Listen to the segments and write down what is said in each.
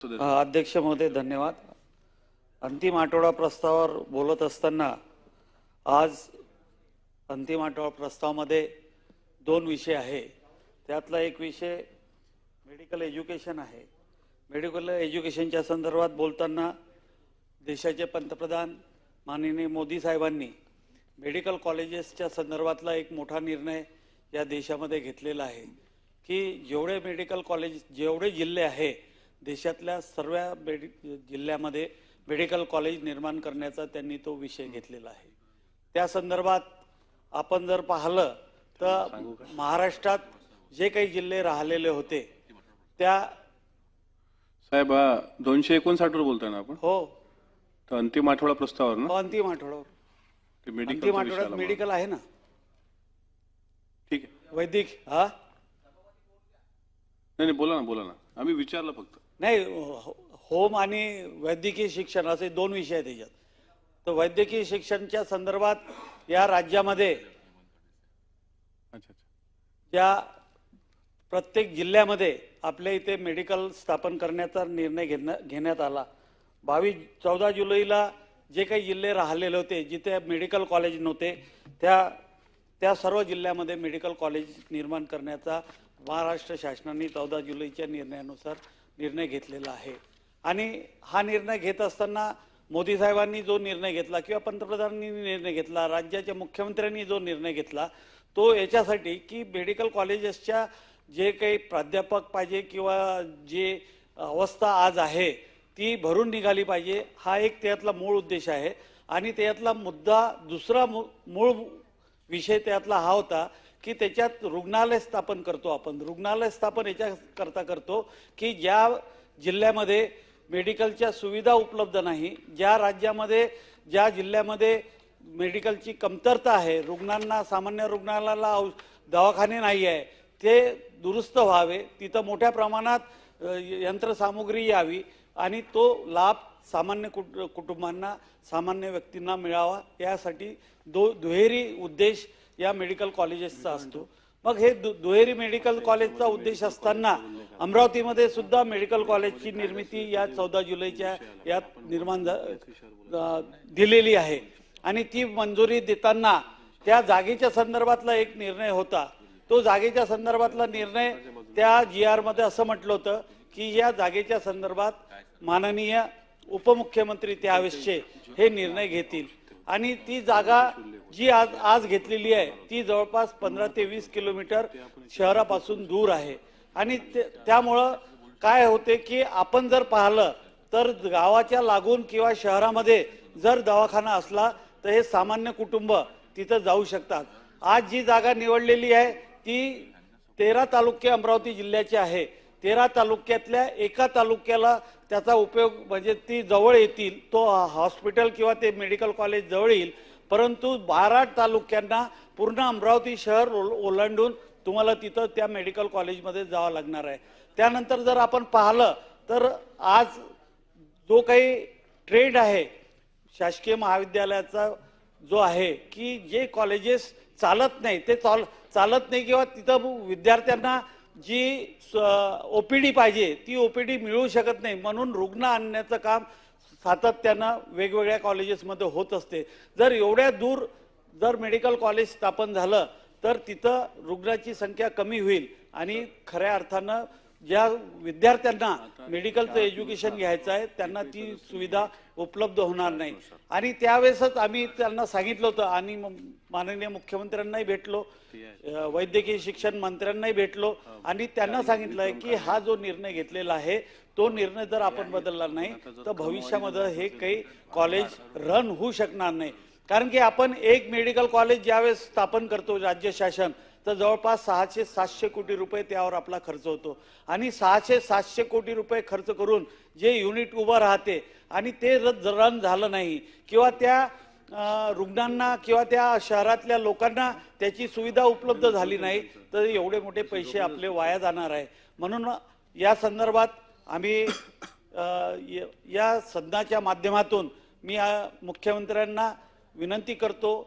अध्यक्ष महोदय धन्यवाद। अंतिम आठवडा प्रस्तावावर बोलत असताना आज अंतिम आठवडा प्रस्तावामध्ये दोन विषय आहे। त्यातला एक विषय मेडिकल एज्युकेशन आहे। मेडिकल एज्युकेशनच्या संदर्भात बोलताना देशाचे पंतप्रधान माननीय मोदी साहेबांनी मेडिकल कॉलेजेसच्या संदर्भातला एक मोठा निर्णय या देशामध्ये घेतलेला आहे की जेवढे मेडिकल कॉलेज जेवढे जिल्हे आहे देशातल्या सर्व जिल्ह्यामध्ये मेडिकल कॉलेज निर्माण करण्याचा त्यांनी तो विषय घेतलेला आहे। त्या संदर्भात आपण जर पाहिलं तर महाराष्ट्रात जे काही जिल्हे राहिलेले होते त्या साहेब 259 वर बोलताय ना आपण? हो, तर अंतिम आठवडा प्रस्तावावर ना? अंतिम आठवड्यावर ते मेडिकल अंतिम आठवड्यात मेडिकल आहे ना? ठीक आहे, वैदिक हा नाही बोला ना आम्ही विचारलं फक्त। नाही, होम आणि वैद्यकीय शिक्षण असे दोन विषय आहेत त्याच्यात। तर वैद्यकीय शिक्षणच्या संदर्भात या राज्यामध्ये त्या प्रत्येक जिल्ह्यामध्ये आपल्या इथे मेडिकल स्थापन करण्याचा निर्णय घेण्यात आला। 14 जुलैला जे काही जिल्हे राहिलेले होते जिथे मेडिकल कॉलेज नव्हते त्या सर्व जिल्ह्यामध्ये मेडिकल कॉलेज निर्माण करण्याचा महाराष्ट्र शासनाने 14 जुलैच्या निर्णयानुसार निर्णय घेतलेला आहे। आणि हा निर्णय घेत असताना मोदी साहेबांनी जो निर्णय घेतला किंवा पंतप्रधानांनी निर्णय घेतला, राज्याच्या मुख्यमंत्र्यांनी जो निर्णय घेतला तो याच्यासाठी की मेडिकल कॉलेजेसच्या जे काही प्राध्यापक पाहिजे किंवा जे अवस्था आज आहे ती भरून निघाली पाहिजे, हा एक त्यातला मूळ उद्देश आहे। आणि त्यातला मुद्दा दुसरा मूळ विषय त्यातला हा होता की त्याच्यात रुग्णालय स्थापन करतो आपण। रुग्णालय स्थापन याच्याकरता करतो की ज्या जिल्ह्यामध्ये मेडिकलच्या सुविधा उपलब्ध नाही, ज्या राज्यामध्ये ज्या जिल्ह्यामध्ये मेडिकलची कमतरता आहे, रुग्णांना सामान्य रुग्णालयाला दवाखाने नाही आहे, ते दुरुस्त व्हावे, तिथं मोठ्या प्रमाणात यंत्रसामुग्री यावी आणि तो लाभ सामान्य कुटुंबांना सामान्य व्यक्तींना मिळावा, यासाठी दुहेरी उद्देश या मेडिकल कॉलेजेसचा असतो। मग हे दुहेरी मेडिकल कॉलेजचा उद्देश असताना अमरावतीमध्ये सुद्धा मेडिकल कॉलेजची निर्मिती या 14 जुलैच्या यात निर्माण दिलेली आहे। आणि ती मंजुरी देताना त्या जागेच्या संदर्भातला एक निर्णय होता। तो जागेच्या संदर्भातला निर्णय त्या GR मध्ये असं म्हटलं होतं की या जागेच्या संदर्भात माननीय उपमुख्यमंत्री त्यावेळेसचे हे निर्णय घेतील। आणि ती जागा जी आज घेतलेली आहे ती जवळपास 15 ते 20 किलोमीटर शहरापासून दूर आहे। आणि त्यामुळं काय होते की आपण जर पाहिलं तर गावाच्या लागून किंवा शहरामध्ये जर दवाखाना असला तर हे सामान्य कुटुंब तिथं जाऊ शकतात। आज जी जागा निवडलेली आहे ती 13 तालुके अमरावती जिल्ह्याचे आहे। 13 तालुक्यातल्या एका तालुक्याला त्याचा उपयोग म्हणजे ती जवळ येतील, तो हॉस्पिटल किंवा ते मेडिकल कॉलेज जवळ येईल, परंतु 12 तालुक्यांना पूर्ण अमरावती शहर ओलांडून तुम्हाला तिथं त्या मेडिकल कॉलेजमध्ये जावं लागणार आहे। त्यानंतर जर आपण पाहिलं तर आज जो काही ट्रेंड आहे शासकीय महाविद्यालयाचा जो आहे की जे कॉलेजेस चालत नाही ते चालत नाही किंवा तिथं विद्यार्थ्यांना जी OPD पाहिजे ती OPD मिळू शकत नाही, म्हणून रुग्ण आणण्याचं काम सातत्यानं वेगवेगळ्या कॉलेजेसमध्ये होत असते। जर एवढ्या दूर जर मेडिकल कॉलेज स्थापन झालं तर तिथं रुग्णाची संख्या कमी होईल आणि खऱ्या अर्थानं ज्या विद्यार्थ्यांना मेडिकलचं एज्युकेशन घ्यायचं आहे त्यांना ती सुविधा उपलब्ध होणार नाही। आणि त्यावेळेसच आम्ही त्यांना सांगितलं होतं आणि माननीय मुख्यमंत्र्यांनाही भेटलो, वैद्यकीय शिक्षण मंत्र्यांनाही भेटलो आणि त्यांना सांगितलंय की हा जो निर्णय घेतलेला आहे तो निर्णय जर आपण बदलला नाही तर भविष्यामध्ये हे काही कॉलेज रन होऊ शकणार नाही। कारण की आपण एक मेडिकल कॉलेज ज्यावेळेस स्थापन करतो राज्य शासन तर जवळपास 600-700 कोटी रुपये त्यावर आपला खर्च होतो। आणि 600-700 कोटी रुपये खर्च करून जे युनिट उभं राहते आणि ते रन झालं नाही किंवा त्या रुग्णांना किंवा त्या शहरातल्या लोकांना त्याची सुविधा उपलब्ध झाली नाही तर एवढे मोठे पैसे आपले वाया जाणार आहे। म्हणून या संदर्भात आम्ही या सदनाच्या माध्यमातून मी मुख्यमंत्र्यांना विनंती करतो,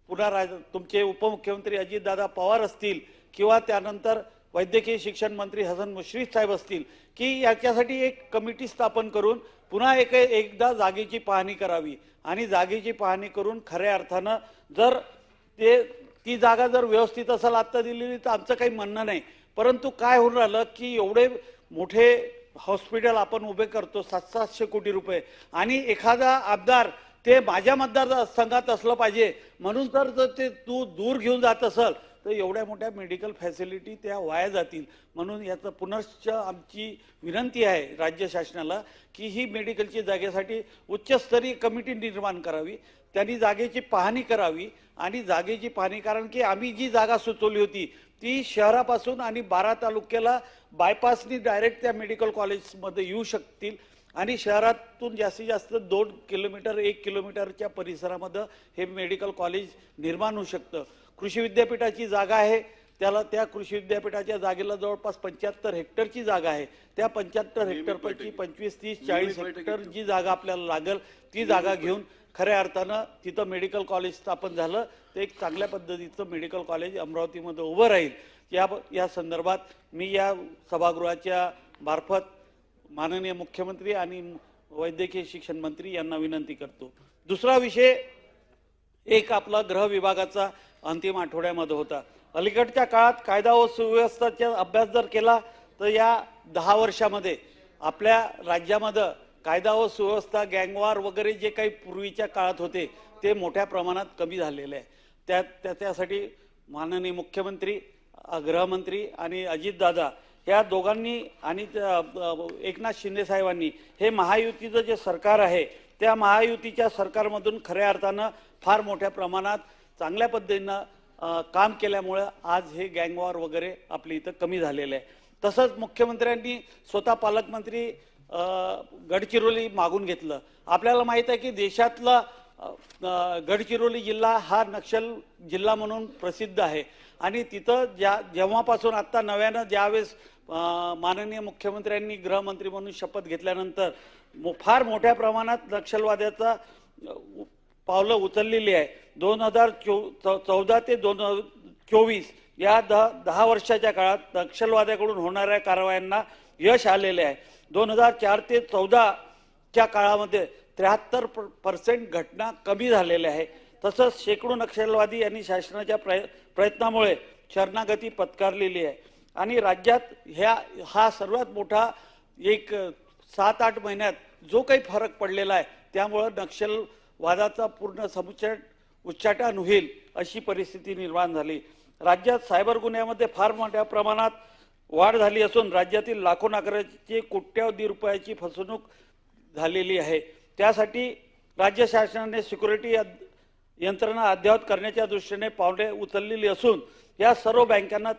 पुन्हा तुमचे उपमुख्यमंत्री अजितदादा पवार असतील किंवा त्यानंतर वैद्यकीय शिक्षण मंत्री हसन मुश्रीफ साहेब असतील की याच्यासाठी एक कमिटी स्थापन करून पुन्हा एकदा जागेची पाहणी करावी आणि जागेची पाहणी करून खऱ्या अर्थानं जर ती जागा जर व्यवस्थित असेल आत्ता दिलेली तर आमचं काही म्हणणं नाही, परंतु काय होऊन राहिलं की एवढे मोठे हॉस्पिटल आपण उभे करतो 700 कोटी रुपये आणि एखादा आमदार ते माझ्या मतदारसंघात असलं पाहिजे म्हणून जर ते तू दूर घेऊन जात असेल तर एवढ्या मोठ्या मेडिकल फॅसिलिटी त्या वाया जातील। म्हणून याचं पुनश्च आमची विनंती आहे राज्य शासनाला की ही मेडिकलची जागेसाठी उच्चस्तरीय कमिटी निर्माण करावी, त्यांनी जागेची पाहणी करावी आणि जागेची पाहणी कारण की आम्ही जी जागा सुचवली होती ती शहरापासून आणि 12 तालुक्याला बायपासनी डायरेक्ट त्या मेडिकल कॉलेजमध्ये येऊ शकतील आणि शहरातून जास्तीत जास्त 2 किलोमीटर 1 किलोमीटरच्या परिसरामध्ये हे मेडिकल कॉलेज निर्माण होऊ शकतं। कृषी विद्यापीठाची जागा आहे, त्या कृषी विद्यापीठाच्या जागेला जवळपास 75 हेक्टरची जागा आहे, त्या 75 हेक्टरपैकी 25, 30, 40 हेक्टर जी जागा आपल्याला लागेल ती जागा घेऊन खऱ्या अर्थानं तिथं मेडिकल कॉलेज स्थापन झालं तर एक चांगल्या पद्धतीचं मेडिकल कॉलेज अमरावतीमध्ये उभं राहील। या संदर्भात मी या सभागृहाच्या मार्फत माननीय मुख्यमंत्री आणि वैद्यकीय शिक्षण मंत्री यांना विनंती करतो। दुसरा विषय एक आपला गृह विभागाचा अंतिम आठवड्यामध्ये होता। अलीकडच्या काळात कायदा व सुव्यवस्थेचा अभ्यास जर केला तर या 10 वर्षामध्ये आपल्या राज्यामध्ये कायदा व सुव्यवस्था गँगवॉर वगैरे जे काही पूर्वीच्या काळात होते ते मोठ्या प्रमाणात कमी झालेले आहे। त्यासाठी माननीय मुख्यमंत्री गृहमंत्री आणि अजितदादा या दोघांनी आणि एकनाथ शिंदे साहेबांनी हे महायुतीचं जे सरकार आहे त्या महायुतीच्या सरकारमधून खऱ्या अर्थानं फार मोठ्या प्रमाणात चांगल्या पद्धतीनं काम केल्यामुळे आज हे गँगवॉर वगैरे आपली इथं कमी झालेलं आहे। तसंच मुख्यमंत्र्यांनी स्वतः पालकमंत्री गडचिरोली मागून घेतलं। आपल्याला माहित आहे की देशातला गडचिरोली जिल्हा हा नक्षल जिल्हा म्हणून प्रसिद्ध आहे आणि तिथं जेव्हापासून आता नव्यानं ज्यावेळेस माननीय मुख्यमंत्र्यांनी गृहमंत्री म्हणून शपथ घेतल्यानंतर फार मोठ्या प्रमाणात नक्षलवाद्याचा पावलं उचललेली आहे। 2014 ते 2024 या 10 वर्षाच्या काळात नक्षलवाद्याकडून होणाऱ्या कारवायांना यश आलेले आहे। 2004 ते 14 च्या काळामध्ये 73% घटना कमी झालेल्या आहे। तसंच शेकडो नक्षलवादी यांनी शासनाच्या प्रयत्नामुळे शरणागती पत्करलेली आहे आणि राज्यात हा सर्वात मोठा एक 7-8 महिन्यात जो काही फरक पडलेला आहे त्यामुळे नक्षलवादाचा पूर्ण उच्चाटन होईल अशी परिस्थिती निर्माण झाली। राज्यात सायबर गुन्ह्यामध्ये फार मोठ्या प्रमाणात वाढ झाली असून राज्यातील लाखो नागरिकांची कोट्यवधी रुपयाची फसवणूक झालेली आहे। त्यासाठी राज्य शासनाने सिक्युरिटी यंत्रणा अद्ययावत करण्याच्या दृष्टीने पावले उचललेली असून या सर्व बँकांना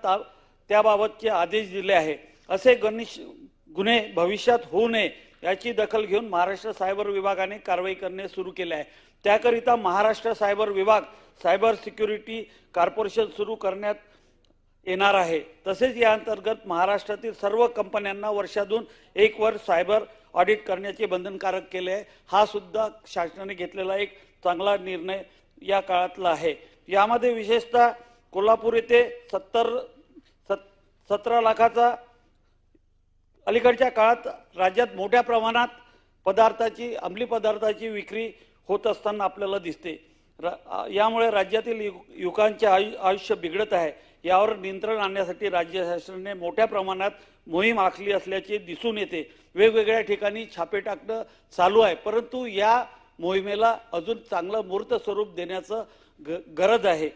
त्याबाबतचे आदेश दिले आहे। असे गुन्हे भविष्यात होऊ नये याची दखल घेऊन महाराष्ट्र सायबर विभागाने कारवाई करणे सुरू केले आहे। त्याकरिता महाराष्ट्र सायबर विभाग सायबर सिक्युरिटी कॉर्पोरेशन सुरू करण्यात येणार आहे। तसेच या अंतर्गत महाराष्ट्रातील सर्व कंपन्यांना वर्षातून 1 वर्ष सायबर ऑडिट करण्याचे बंधनकारक केले आहे। हा सुद्धा शासनाने घेतलेला एक चांगला निर्णय या काळातला आहे। यामध्ये विशेषतः कोल्हापूर येथे 17 लाखाचा अलीकडच्या काळात राज्यात मोठ्या प्रमाणात अंमली पदार्थाची विक्री होत असताना आपल्याला दिसते। यामुळे राज्यातील युवकांचे आयुष्य बिघडत आहे। यावर नियंत्रण आणण्यासाठी राज्य शासनाने मोठ्या प्रमाणात मोहीम आखली असल्याचे दिसून येते। वेगवेगळ्या ठिकाणी छापे टाकणं चालू आहे, परंतु या मोहिमेला अजून चांगलं मूर्त स्वरूप देण्याचं गरज आहे।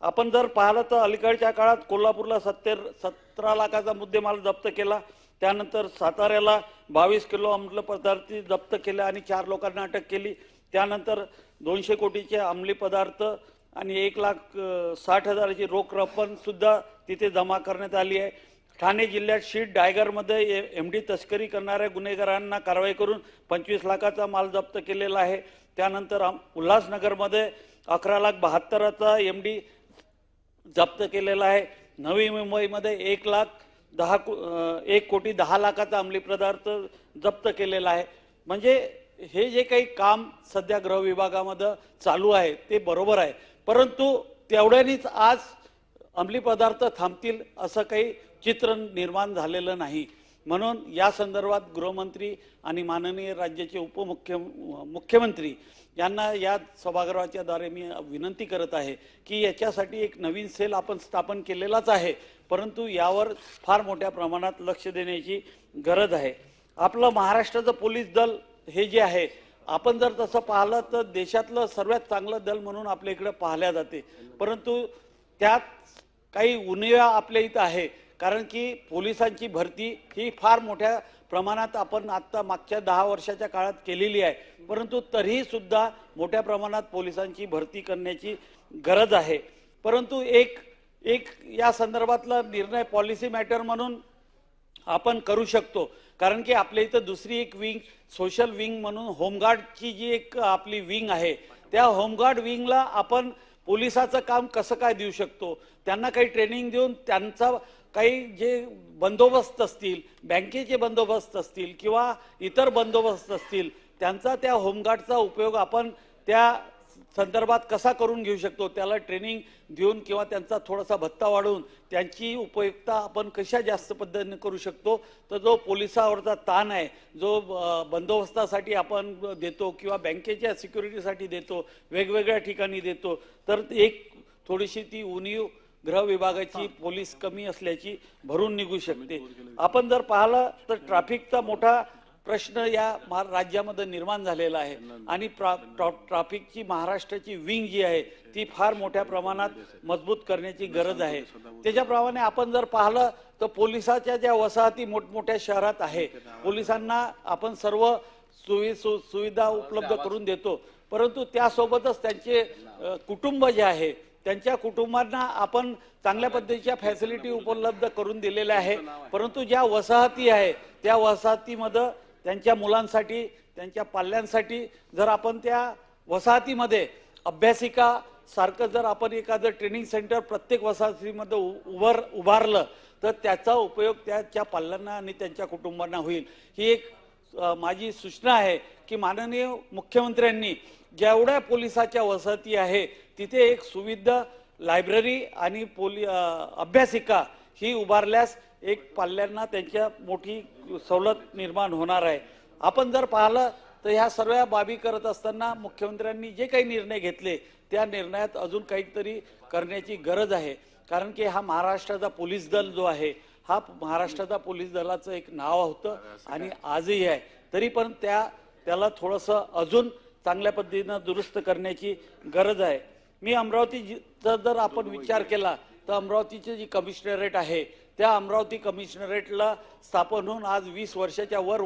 आपण जर पाहिलं तर अलीकडच्या काळात कोल्हापूरला 17 लाखाचा मुद्देमाल जप्त केला, त्यानंतर साताऱ्याला 22 किलो अंमली पदार्थ जप्त केले आणि 4 लोकांना अटक केली। त्यानंतर 200 कोटीचे अंमली पदार्थ आणि 1,60,000ची रोख रक्कम सुद्धा तिथे जमा करण्यात आली आहे। ठाणे जिल्ह्यात शीट डायगरमध्ये एमडी तस्करी करणाऱ्या गुन्हेगारांना कारवाई करून 25 लाखाचा माल जप्त केलेला आहे। त्यानंतर उल्हासनगरमध्ये 11,72,000चा एमडी जप्त केलेला आहे। नवी मुंबईमध्ये 1 कोटी 10 लाखाचा अंमली पदार्थ जप्त केलेला आहे। म्हणजे हे जे काही काम सध्या गृह विभागामध्ये चालू आहे ते बरोबर आहे, परंतु तेवढ्यानेच आज अंमली पदार्थ थांबतील असं काही चित्र निर्माण झालेलं नाही. म्हणून या संदर्भात गृहमंत्री आणि माननीय राज्याचे मुख्यमंत्री यांना या सभागृहाच्या द्वारे मी विनंती करत आहे की याच्यासाठी एक नवीन सेल आपण स्थापन केलेलाच आहे, परंतु यावर फार मोठ्या प्रमाणात लक्ष देण्याची गरज आहे. आपलं महाराष्ट्राचं पोलीस दल हे जे आहे, आपण जर तसं पाहिलं तर देशातलं सर्वात चांगलं दल म्हणून आपल्या इकडे पाहिल्या जाते, परंतु त्यात काही उणिवा आपल्या इथं आहे. कारण की पोलिसांची भरती ही फार मोठ्या प्रमाणात आपण आता मागच्या 10 वर्षाच्या काळात केलेली आहे, परंतु तरीही सुद्धा मोठ्या प्रमाणात पोलिसांची भरती करण्याची गरज आहे. परंतु एक या संदर्भातला निर्णय पॉलिसी मॅटर म्हणून आपण करू शकतो, कारण की आपल्या इथं दुसरी एक विंग सोशल विंग म्हणून होमगार्डची जी एक आपली विंग आहे, त्या होमगार्ड विंगला आपण पोलिसाचं काम कसं काय देऊ शकतो, त्यांना काही ट्रेनिंग देऊन त्यांचा काही जे बंदोबस्त असतील, बँकेचे बंदोबस्त असतील किंवा इतर बंदोबस्त असतील, त्यांचा त्या होमगार्डचा उपयोग आपण त्या संदर्भात कसा करून घेऊ शकतो, त्याला ट्रेनिंग देऊन किंवा त्यांचा थोडासा भत्ता वाढवून त्यांची उपयुक्तता आपण कशा जास्त पद्धतीने करू शकतो. तर जो पोलिसावरचा ताण आहे, जो बंदोबस्तासाठी आपण देतो किंवा बँकेच्या सिक्युरिटीसाठी देतो, वेगवेगळ्या ठिकाणी देतो, तर एक थोडीशी ती उणीव गृह विभागाची पोलीस कमी असल्याची भरून निघू शकते. आपण जर पाहिलं तर ट्रॅफिकचा मोठा प्रश्न या राज्यामध्ये निर्माण झालेला आहे आणि ट्रॅफिकची महाराष्ट्राची विंग जी आहे ती फार मोठ्या प्रमाणात मजबूत करण्याची गरज आहे. त्याच्याप्रमाणे आपण जर पाहिलं तर पोलिसाच्या ज्या वसाहती मोठमोठ्या शहरात आहे, पोलिसांना आपण सर्व सुविधा उपलब्ध करून देतो, परंतु त्यासोबतच त्यांचे कुटुंब जे आहे त्यांच्या कुटुंबांना आपण चांगल्या पद्धतीच्या फॅसिलिटी उपलब्ध करून दिलेल्या आहे, परंतु ज्या वसाहती आहे त्या वसाहतीमध्ये त्यांच्या मुलांसाठी, त्यांच्या पाल्यांसाठी जर आपण त्या वसाहतीमध्ये अभ्यासिका सारखं जर आपण एखादं ट्रेनिंग सेंटर प्रत्येक वसाहतीमध्ये उभारलं तर त्याचा उपयोग त्याच्या पाल्यांना आणि त्यांच्या कुटुंबांना होईल. ही एक माझी सूचना आहे की माननीय मुख्यमंत्र्यांनी जेवढ्या पोलिसाच्या वसाहती आहे तिथे एक सुविधा लायब्ररी आणि अभ्यासिका ही उभारल्यास एक पाल्यांना त्यांच्या मोठी सवलत निर्माण होणार आहे. आपण जर पाहिलं तर ह्या सर्व बाबी करत असताना मुख्यमंत्र्यांनी जे काही निर्णय घेतले त्या निर्णयात अजून काहीतरी करण्याची गरज आहे, कारण की हा महाराष्ट्राचा पोलीस दल जो आहे हा महाराष्ट्राचा पोलीस दलाचं एक नाव होतं आणि आजही आहे, तरी पण त्याला थोडंसं अजून चांगल्या पद्धतीनं दुरुस्त करण्याची गरज आहे. मी अमरावतीचा जर आपण विचार केला तर अमरावतीचे जी कमिशनरेट आहे त्या अमरावती कमिशनरेटला स्थापन होऊन आज 20 वर्षाच्या वर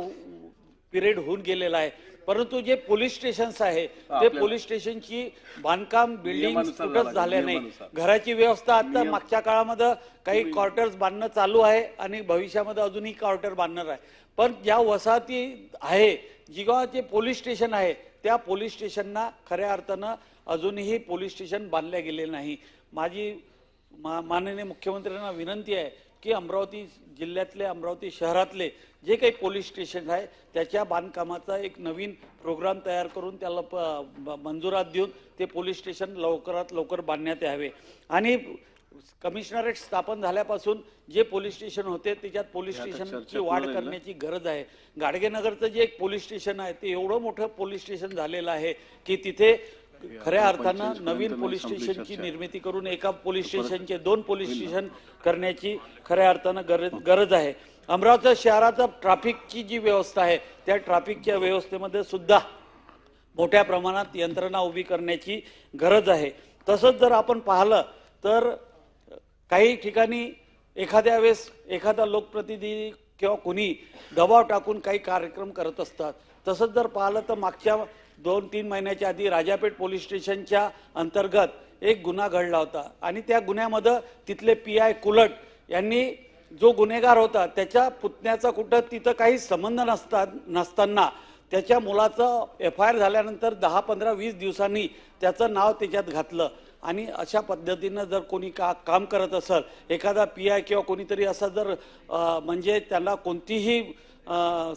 पिरियड होऊन गेलेला आहे, परंतु जे पोलीस स्टेशन्स आहे ते पोलीस स्टेशनची बांधकाम बिल्डिंग कुठंच झाले नाही. घराची व्यवस्था आता मागच्या काळामध्ये काही क्वार्टर्स बांधणं चालू आहे आणि भविष्यामध्ये अजूनही क्वार्टर बांधणार आहे, पण ज्या वसाहती आहे जिगावचे पोलीस स्टेशन आहे त्या पोलीस स्टेशनना खऱ्या अर्थानं अजूनही पोलीस स्टेशन बांधले गेले नाही. माझी माननीय मुख्यमंत्र्यांना विनंती आहे की अमरावती जिल्ह्यातले, अमरावती शहरातले जे काही पोलीस स्टेशन आहे त्याच्या बांधकामाचा एक नवीन प्रोग्राम तयार करून त्याला मंजुरात देऊन ते पोलीस स्टेशन लवकरात लवकर बांधण्यात यावे. आणि कमिशनरेट स्थापन झाल्यापासून जे पोलीस स्टेशन होते त्याच्यात पोलीस स्टेशनची वाढ करण्याची गरज आहे. गाडगेनगरचं जे एक पोलीस स्टेशन आहे ते एवढं मोठं पोलीस स्टेशन झालेलं आहे की तिथे खऱ्या अर्थानं नवीन पोलीस स्टेशनची निर्मिती करून एका पोलीस स्टेशनचे 2 पोलीस स्टेशन करण्याची खऱ्या अर्थानं गरज आहे. अमरावती शहराचा ट्रॅफिकची जी व्यवस्था आहे त्या ट्रॅफिकच्या व्यवस्थेमध्ये सुद्धा मोठ्या प्रमाणात यंत्रणा उभी करण्याची गरज आहे. तसंच जर आपण पाहिलं तर काही ठिकाणी एखाद्या वेळेस एखादा लोकप्रतिनिधी किंवा कोणी दबाव टाकून काही कार्यक्रम करत असतात. तसंच जर पाहिलं तर मागच्या 2-3 महिन्याच्या आधी राजापेठ पोलीस स्टेशनच्या अंतर्गत एक गुन्हा घडला होता आणि त्या गुन्ह्यामध्ये तिथले PI कुलट यांनी जो गुन्हेगार होता त्याच्या पुतण्याचा कुठं तिथं काही संबंध नसताना त्याच्या मुलाचं FIR झाल्यानंतर 10-15-20 दिवसांनी त्याचं नाव त्याच्यात घातलं. आणि अशा पद्धतीनं जर कोणी काम करत असेल, एखादा PI किंवा कोणीतरी असं जर म्हणजे त्यांना कोणतीही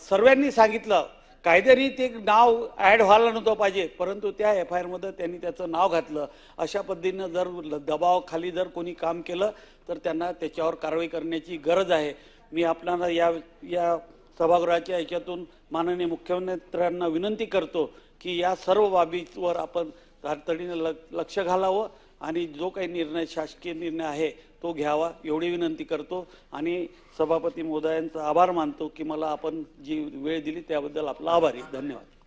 सर्वांनी सांगितलं कायदेरी ते नाव ऍड व्हायला नव्हतं पाहिजे, परंतु त्या FIR मध्ये त्यांनी त्याचं नाव घातलं. अशा पद्धतीनं जर दबावाखाली जर कोणी काम केलं तर त्यांना त्याच्यावर कारवाई करण्याची गरज आहे. मी आपल्याला या सभागृहाच्या याच्यातून माननीय मुख्यमंत्र्यांना विनंती करतो की या सर्व बाबींवर आपण तातडीने लक्ष घालावं आणि जो काही निर्णय शासकीय निर्णय आहे तो घ्यावा एवढी विनंती करतो आणि सभापती महोदयांचा आभार मानतो की मला आपण जी वेळ दिली त्याबद्दल आपला आभारी. धन्यवाद.